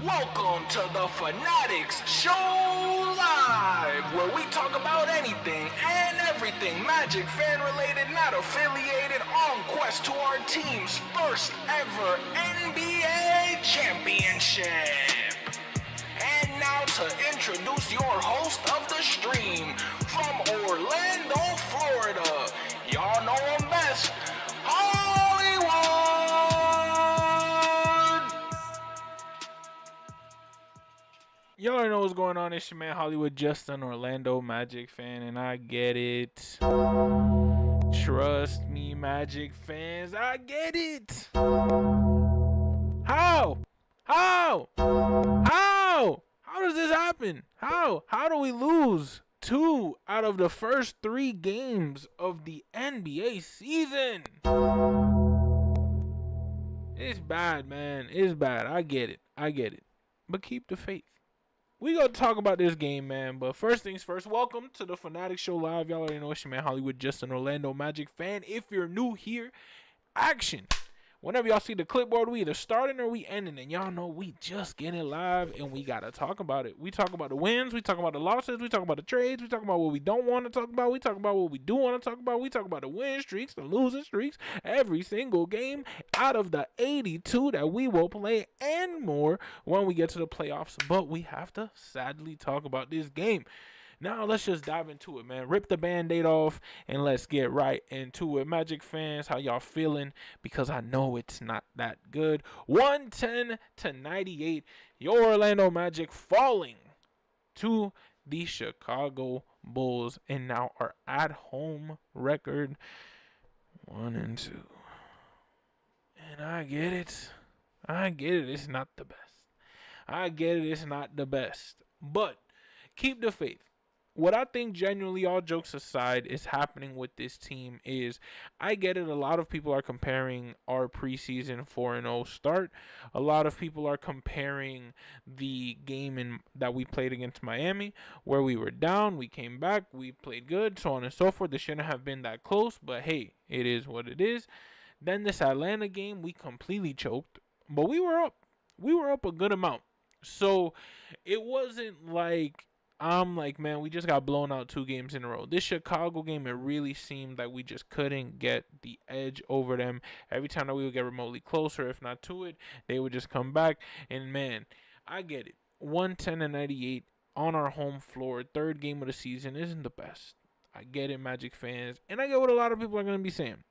Welcome to the Fannattics Show Live, where we talk about anything and everything Magic fan related, not affiliated, on quest to our team's first ever NBA championship. And now to introduce your host of the stream, from Orlando, Florida, y'all know him best, Hollywood! Y'all already know what's going on. It's your man Hollywood, just an Orlando Magic fan, and I get it. Trust me, Magic fans, I get it. How? How does this happen? How do we lose 2 out of the first 3 games of the NBA season? It's bad, man. It's bad. I get it. But keep the faith. We gonna talk about this game, man. But first things first, welcome to the Fannattics Show Live. Y'all already know it's your man Hollywood, just an Orlando Magic fan. If you're new here, action. Whenever y'all see the clipboard, we either starting or we ending. And y'all know we just getting live and we gotta talk about it. We talk about the wins, we talk about the losses, we talk about the trades, we talk about what we don't want to talk about, we talk about what we do want to talk about, we talk about the win streaks, the losing streaks, every single game out of the 82 that we will play and more when we get to the playoffs. But we have to sadly talk about this game. Now, let's just dive into it, man. Rip the Band-Aid off, and let's get right into it. Magic fans, how y'all feeling? Because I know it's not that good. 110-98, your Orlando Magic falling to the Chicago Bulls, and now our at-home record 1-2. And I get it. It's not the best. But keep the faith. What I think genuinely, all jokes aside, is happening with this team is, I get it, a lot of people are comparing our preseason 4-0 start. A lot of people are comparing the game that we played against Miami, where we were down, we came back, we played good, so on and so forth. It shouldn't have been that close, but hey, it is what it is. Then this Atlanta game, we completely choked, but we were up. We were up a good amount. So it wasn't like I'm like, man, we just got blown out 2 games in a row. This Chicago game, it really seemed like we just couldn't get the edge over them. Every time that we would get remotely closer, if not to it, they would just come back. And, man, I get it. 110-98 on our home floor, 3rd game of the season, isn't the best. I get it, Magic fans. And I get what a lot of people are going to be saying.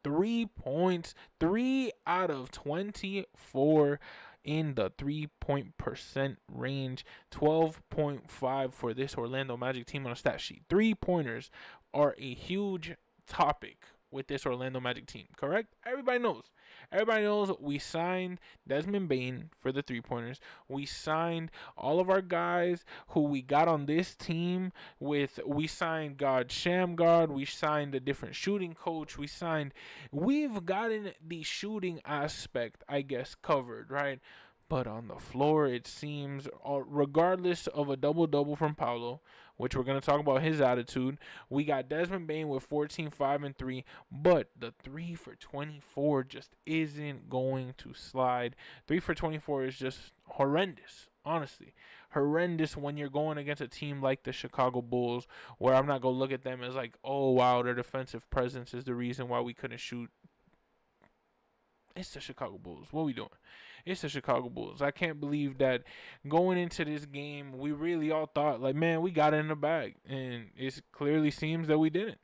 3 points, 3 out of 24 in the 3-point percent range, 12.5 for this Orlando Magic team on a stat sheet. 3-pointers are a huge topic with this Orlando Magic team, correct? Everybody knows we signed Desmond Bane for the 3-pointers. We signed all of our guys who we got on this team with. We signed God Shamgard. We signed a different shooting coach. We've gotten the shooting aspect, I guess, covered, right? But on the floor, it seems, regardless of a double-double from Paolo, which we're going to talk about his attitude, we got Desmond Bane with 14, 5, and 3, but the 3 for 24 just isn't going to slide. 3 for 24 is just horrendous, honestly. Horrendous when you're going against a team like the Chicago Bulls, where I'm not going to look at them as like, oh, wow, their defensive presence is the reason why we couldn't shoot. It's the Chicago Bulls. What are we doing? It's the Chicago Bulls. I can't believe that going into this game, we really all thought, like, man, we got it in the bag. And it clearly seems that we didn't.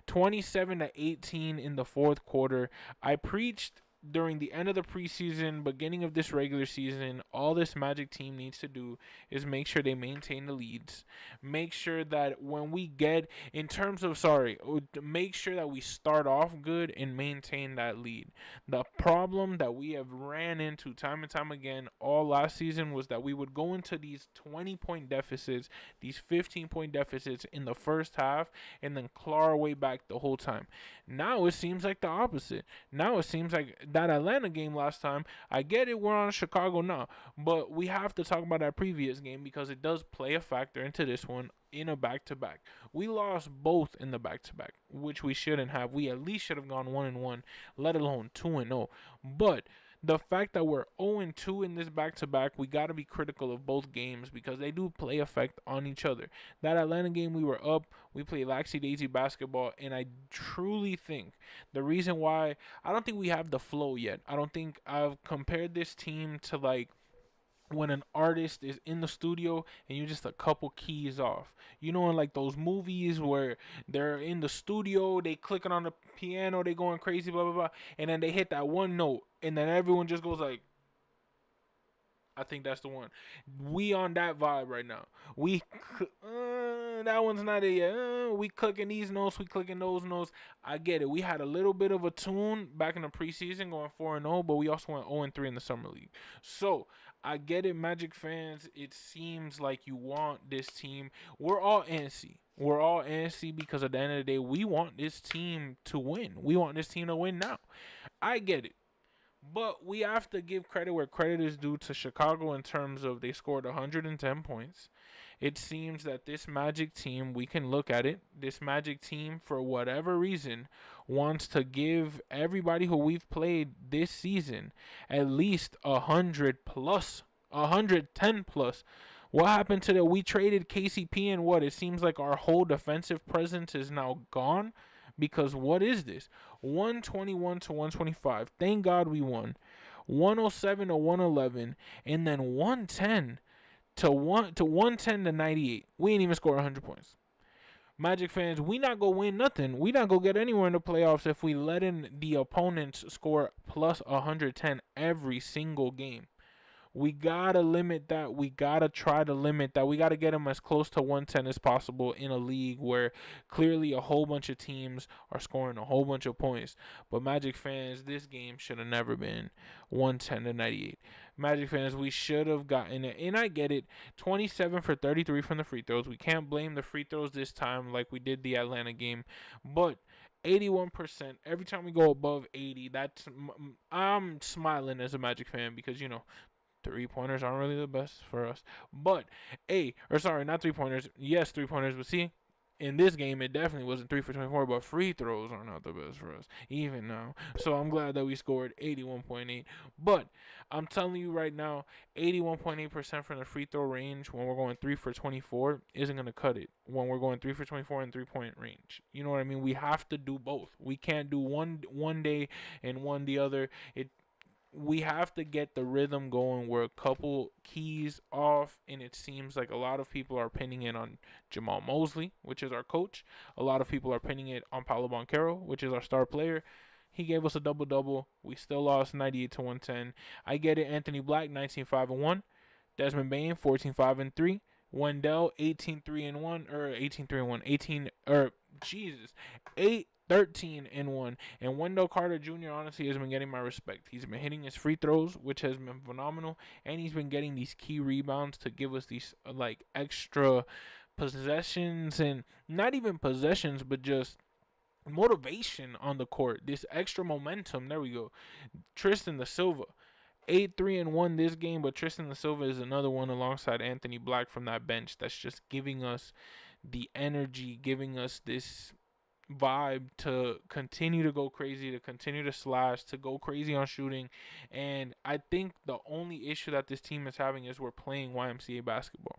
27-18 in the 4th quarter. I preached during the end of the preseason, beginning of this regular season, all this Magic team needs to do is make sure they maintain the leads. Make sure that when we get, make sure that we start off good and maintain that lead. The problem that we have ran into time and time again all last season was that we would go into these 20-point deficits, these 15-point deficits in the first half, and then claw our way back the whole time. Now it seems like the opposite. Now it seems like that Atlanta game last time, I get it, we're on Chicago now, but we have to talk about that previous game because it does play a factor into this one in a back-to-back. We lost both in the back-to-back, which we shouldn't have. We at least should have gone 1-1, let alone 2-0. But the fact that we're 0-2 in this back-to-back, we got to be critical of both games because they do play effect on each other. That Atlanta game, we were up, we played laxy-daisy basketball, and I truly think the reason why, I don't think we have the flow yet. I don't think I've compared this team to like when an artist is in the studio and you're just a couple keys off. You know, in like those movies where they're in the studio, they clicking on the piano, they going crazy, blah blah blah, and then they hit that one note, and then everyone just goes like, I think that's the one. We on that vibe right now. That one's not it yet. We clicking these notes, we clicking those notes. I get it. We had a little bit of a tune back in the preseason, going 4-0, but we also went 0-3 in the summer league. So I get it, Magic fans. It seems like you want this team. We're all antsy. We're all antsy because at the end of the day, we want this team to win. We want this team to win now. I get it. But we have to give credit where credit is due to Chicago in terms of they scored 110 points. It seems that this Magic team, we can look at it, this Magic team, for whatever reason, wants to give everybody who we've played this season at least 100 plus, 110 plus. What happened to that? We traded KCP and what? It seems like our whole defensive presence is now gone. Because what is this? 121 to 125. Thank God we won. 107 to 111, and then 110 to 110 to 98. We ain't even score 100 points. Magic fans, we not gonna win nothing. We not gonna get anywhere in the playoffs if we let in the opponents score plus 110 every single game. We got to limit that. We got to try to limit that. We got to get them as close to 110 as possible in a league where clearly a whole bunch of teams are scoring a whole bunch of points. But Magic fans, this game should have never been 110 to 98. Magic fans, we should have gotten it. And I get it. 27 for 33 from the free throws. We can't blame the free throws this time like we did the Atlanta game. But 81%. Every time we go above 80, I'm smiling as a Magic fan because, you know, 3-pointers aren't really the best for us. But, not 3-pointers. Yes, 3-pointers. But see, in this game, it definitely wasn't 3 for 24, but free throws are not the best for us, even now. So I'm glad that we scored 81.8. But I'm telling you right now, 81.8% from the free throw range when we're going 3 for 24 isn't going to cut it. When we're going 3 for 24 in 3-point range. You know what I mean? We have to do both. We can't do one day and one the other. We have to get the rhythm going. We're a couple keys off, and it seems like a lot of people are pinning it on Jamal Mosley, which is our coach. A lot of people are pinning it on Paolo Banchero, which is our star player. He gave us a double-double. We still lost 98 to 110. I get it. Anthony Black, 19-5-1. Desmond Bain, 14-5-3. Wendell, 18-3-1, or 18-3-1, 8-13-1. And Wendell Carter Jr. honestly has been getting my respect. He's been hitting his free throws, which has been phenomenal, and he's been getting these key rebounds to give us these like extra possessions, and not even possessions, but just motivation on the court. This extra momentum. There we go. Tristan da Silva. 8-3-1 this game, but Tristan da Silva is another one alongside Anthony Black from that bench that's just giving us the energy, giving us this vibe to continue to go crazy, to continue to slash, to go crazy on shooting. And I think the only issue that this team is having is we're playing YMCA basketball.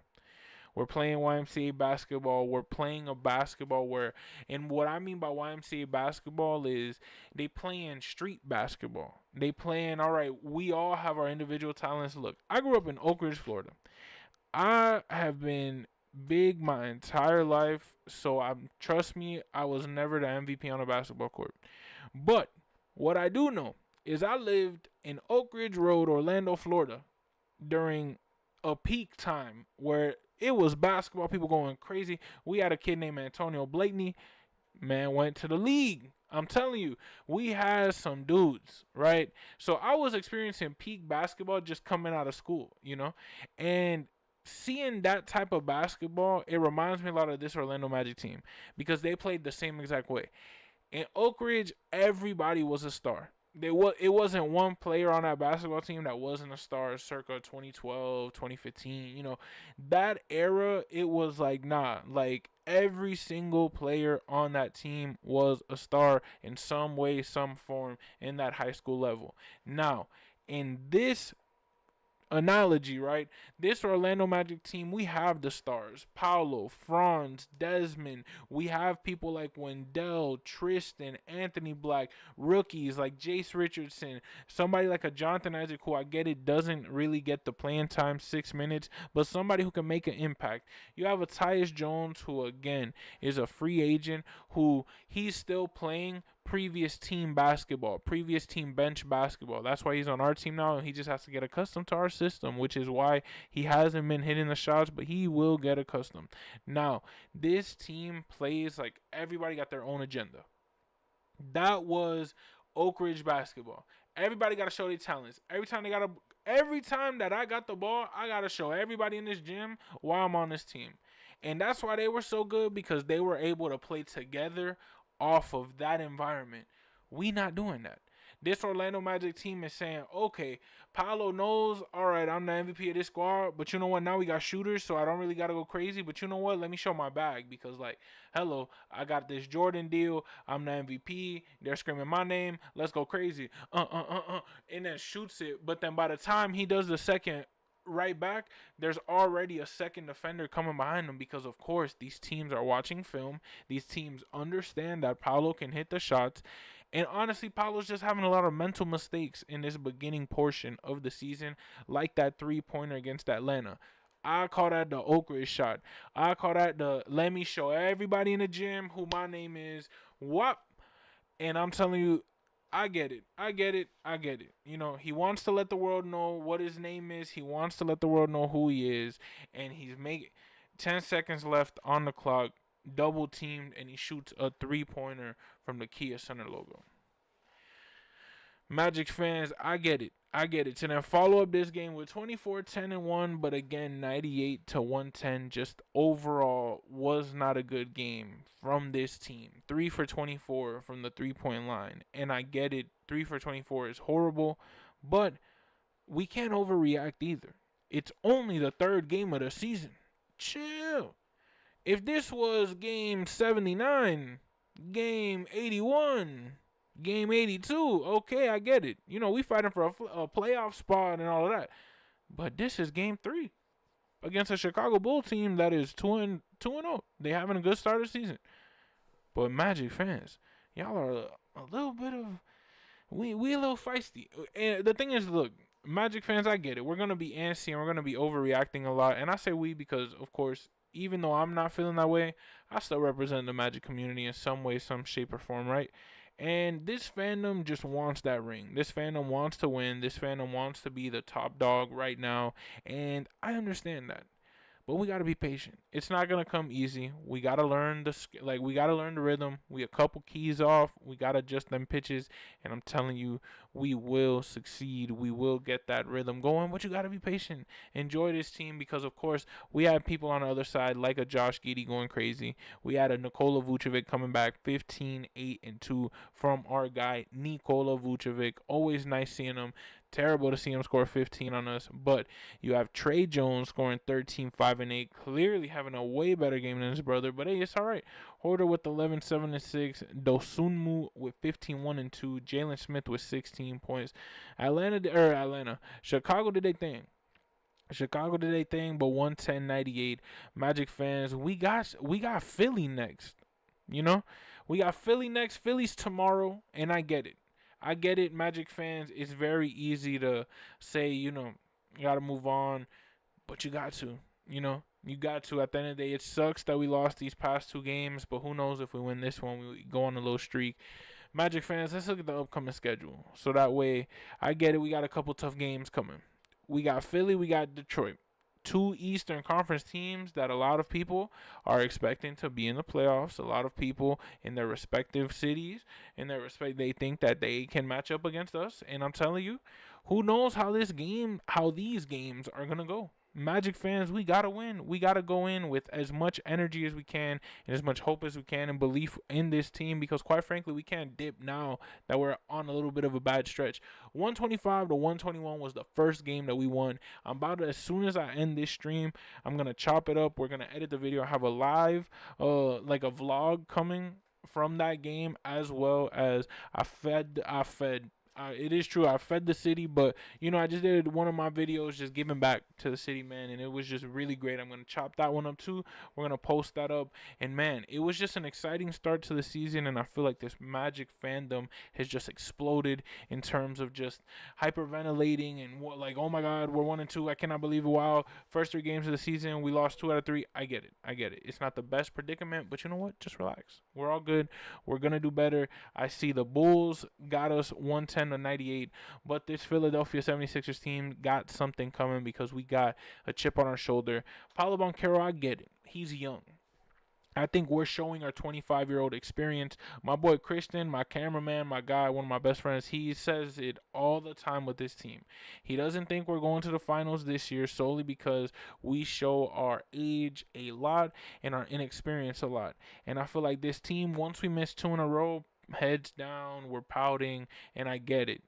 We're playing YMCA basketball. We're playing a basketball where, and what I mean by YMCA basketball is they playing street basketball. They playing, all right, we all have our individual talents. Look, I grew up in Oak Ridge, Florida. I have been big my entire life, so trust me, I was never the MVP on a basketball court. But what I do know is I lived in Oak Ridge Road, Orlando, Florida, during a peak time where it was basketball, people going crazy. We had a kid named Antonio Blakeney, man, went to the league. I'm telling you, we had some dudes, right? So I was experiencing peak basketball just coming out of school, you know? And seeing that type of basketball, it reminds me a lot of this Orlando Magic team because they played the same exact way. In Oak Ridge, everybody was a star. It wasn't one player on that basketball team that wasn't a star circa 2012, 2015. You know, that era, it was like, nah, like every single player on that team was a star in some way, some form in that high school level. Now, In this analogy, right? This Orlando Magic team, we have the stars: Paolo, Franz, Desmond. We have people like Wendell, Tristan, Anthony Black, rookies like Jace Richardson, somebody like a Jonathan Isaac, who I get it doesn't really get the playing time, 6 minutes, but somebody who can make an impact. You have a Tyus Jones, who again is a free agent, who he's still playing previous team basketball, previous team bench basketball. That's why he's on our team now, and he just has to get accustomed to our system, which is why he hasn't been hitting the shots, but he will get accustomed. Now, this team plays like everybody got their own agenda. That was Oak Ridge basketball. Everybody got to show their talents. Every time that I got the ball, I got to show everybody in this gym why I'm on this team. And that's why they were so good, because they were able to play together off of that environment. We not doing that. This Orlando Magic team is saying, okay, Paolo knows, all right, I'm the MVP of this squad, but you know what? Now we got shooters, so I don't really got to go crazy. But you know what? Let me show my bag, because, like, hello, I got this Jordan deal. I'm the MVP. They're screaming my name. Let's go crazy. And then shoots it. But then by the time he does the second right back, there's already a second defender coming behind him, because of course these teams are watching film. These teams understand that Paolo can hit the shots. And honestly, Paolo's just having a lot of mental mistakes in this beginning portion of the season, like that 3-pointer against Atlanta. I call that the Oak Ridge shot. I call that the let me show everybody in the gym who my name is. What? And I'm telling you, I get it. I get it. I get it. You know, he wants to let the world know what his name is. He wants to let the world know who he is. And he's making 10 seconds left on the clock, double teamed, and he shoots a 3-pointer from the Kia Center logo. Magic fans, I get it. I get it. And then follow up this game with 24-10-1, but again, 98-110. Just overall was not a good game from this team. 3 for 24 from the 3-point line. And I get it. 3 for 24 is horrible, but we can't overreact either. It's only the third game of the season. Chill. If this was game 79, game 81, game 82, okay, I get it. You know, we fighting for a playoff spot and all of that. But this is game 3 against a Chicago Bulls team that is 2-0. They having a good start of the season. But Magic fans, y'all are a little bit of we a little feisty. And the thing is, look, Magic fans, I get it. We're gonna be antsy and we're gonna be overreacting a lot. And I say we because, of course, even though I'm not feeling that way, I still represent the Magic community in some way, some shape, or form, right? And this fandom just wants that ring. This fandom wants to win. This fandom wants to be the top dog right now. And I understand that. But we gotta be patient. It's not gonna come easy. We gotta learn we gotta learn the rhythm. We a couple keys off. We gotta adjust them pitches, and I'm telling you, we will succeed. We will get that rhythm going. But you gotta be patient. Enjoy this team, because of course we have people on the other side like a Josh Giddey going crazy. We had a Nikola Vucevic coming back 15, 8, and 2 from our guy Nikola Vucevic. Always nice seeing him. Terrible to see him score 15 on us, but you have Trey Jones scoring 13, 5, and 8, clearly having a way better game than his brother, but hey, it's all right. Horder with 11, 7, and 6, Dosunmu with 15, 1, and 2, Jalen Smith with 16 points. Chicago did their thing. But 110-98. Magic fans, we got Philly next. You know, we got Philly next. Philly's tomorrow, and I get it. I get it, Magic fans. It's very easy to say, you know, you got to move on, but you got to, you know, you got to. At the end of the day, it sucks that we lost these past 2 games, but who knows if we win this one, we go on a little streak. Magic fans, let's look at the upcoming schedule. So that way, I get it, we got a couple tough games coming. We got Philly, we got Detroit. 2 Eastern Conference teams that a lot of people are expecting to be in the playoffs. A lot of people in their respective cities, they think that they can match up against us. And I'm telling you, who knows how these games are going to go. Magic fans, we got to win. We got to go in with as much energy as we can and as much hope as we can and belief in this team, because quite frankly, we can't dip now that we're on a little bit of a bad stretch. 125-121 was the first game that we won. I'm about to, as soon as I end this stream, I'm going to chop it up. We're going to edit the video. I have a live, like a vlog coming from that game, as well as I fed It is true. I fed the city, but I just did one of my videos just giving back to the city, man, and it was just really great. I'm gonna chop that one up too. We're gonna post that up, and man, it was just an exciting start to the season, and I feel like this Magic fandom has just exploded in terms of just hyperventilating and what, like, oh my God, we're 1-2. I cannot believe it. Wow, first 3 games of the season, we lost 2 out of 3. I get it. It's not the best predicament, but you know what? Just relax. We're all good. We're gonna do better. I see the Bulls got us 110-98, but this Philadelphia 76ers team got something coming because we got a chip on our shoulder. Paolo Banchero, I get it. He's young. I think we're showing our 25-year-old experience. My boy Christian, my cameraman, my guy, one of my best friends, he says it all the time with this team. He doesn't think we're going to the finals this year solely because we show our age a lot and our inexperience a lot. And I feel like this team, once we miss 2 in a row, heads down, we're pouting, and I get it.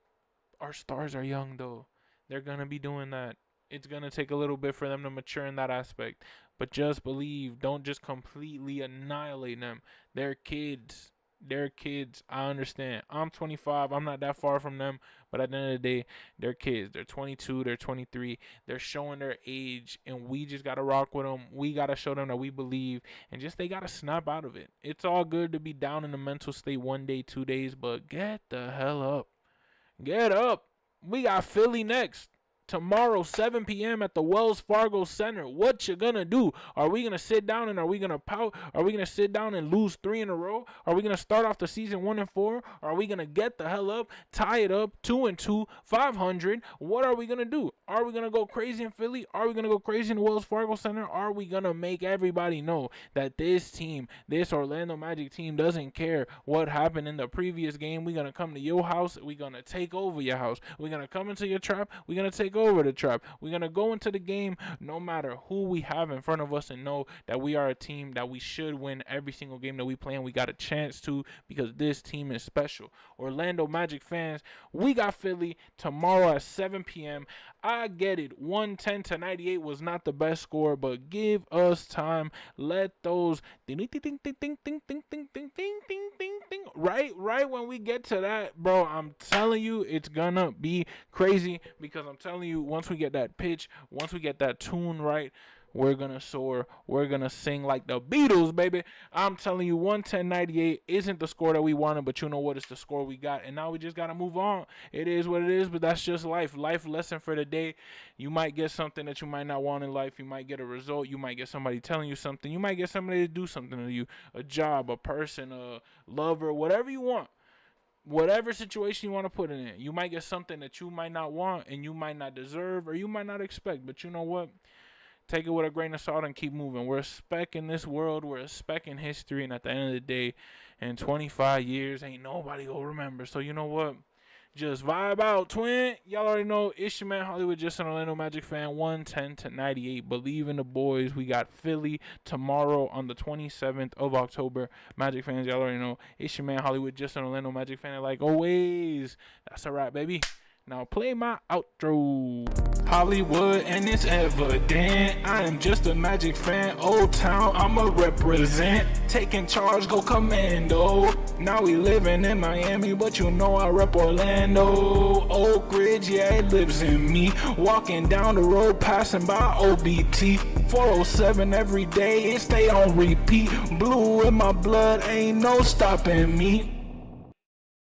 Our stars are young, though. They're going to be doing that. It's going to take a little bit for them to mature in that aspect. But just believe. Don't just completely annihilate them. They're kids. I understand. I'm 25. I'm not that far from them. But at the end of the day, they're kids. They're 22. They're 23. They're showing their age. And we just got to rock with them. We got to show them that we believe. And just they got to snap out of it. It's all good to be down in the mental state 1 day, 2 days. But get the hell up. Get up. We got Philly next. Tomorrow, 7 p.m. at the Wells Fargo Center. What you gonna do? Are we gonna sit down and are we gonna pout? Are we gonna sit down and lose 3 in a row? Are we gonna start off the season 1-4? Or are we gonna get the hell up, tie it up, 2-2, 500? What are we gonna do? Are we gonna go crazy in Philly? Are we gonna go crazy in the Wells Fargo Center? Are we gonna make everybody know that this team, this Orlando Magic team, doesn't care what happened in the previous game? We're gonna come to your house. We're gonna take over your house. We're gonna come into your trap. We're gonna take over the trap. We're going to go into the game no matter who we have in front of us and know that we are a team that we should win every single game that we play, and we got a chance to because this team is special. Orlando Magic fans, we got Philly tomorrow at 7 p.m. I get it. 110-98 was not the best score, but give us time. Let those right when we get to that, bro, I'm telling you, it's gonna be crazy because I'm telling you, once we get that pitch, once we get that tune right, we're gonna soar. We're gonna sing like the Beatles, baby. I'm telling you, 110-98 isn't the score that we wanted, but you know what? It's the score we got, and now we just gotta move on. It is what it is, but that's just life. Life lesson for the day. You might get something that you might not want in life. You might get a result. You might get somebody telling you something. You might get somebody to do something to you. A job, a person, a lover, whatever you want. Whatever situation you want to put it in. You might get something that you might not want and you might not deserve or you might not expect. But you know what? Take it with a grain of salt and keep moving. We're a speck in this world. We're a speck in history. And at the end of the day, in 25 years, ain't nobody gonna remember. So you know what? Just vibe out, twin. Y'all already know it's your man Hollywood, just an Orlando Magic fan. 110-98. Believe in the boys. We got Philly tomorrow on the 27th of October. Magic fans, y'all already know it's your man Hollywood, just an Orlando Magic fan. Like always, that's a wrap, baby. Now play my outro. Hollywood, and it's evident I am just a Magic fan. Old Town, I'ma represent. Taking charge, go commando. Now we living in Miami, but you know I rep Orlando. Oak Ridge, yeah, it lives in me. Walking down the road, passing by OBT. 407 every day, it stay on repeat. Blue in my blood, ain't no stopping me.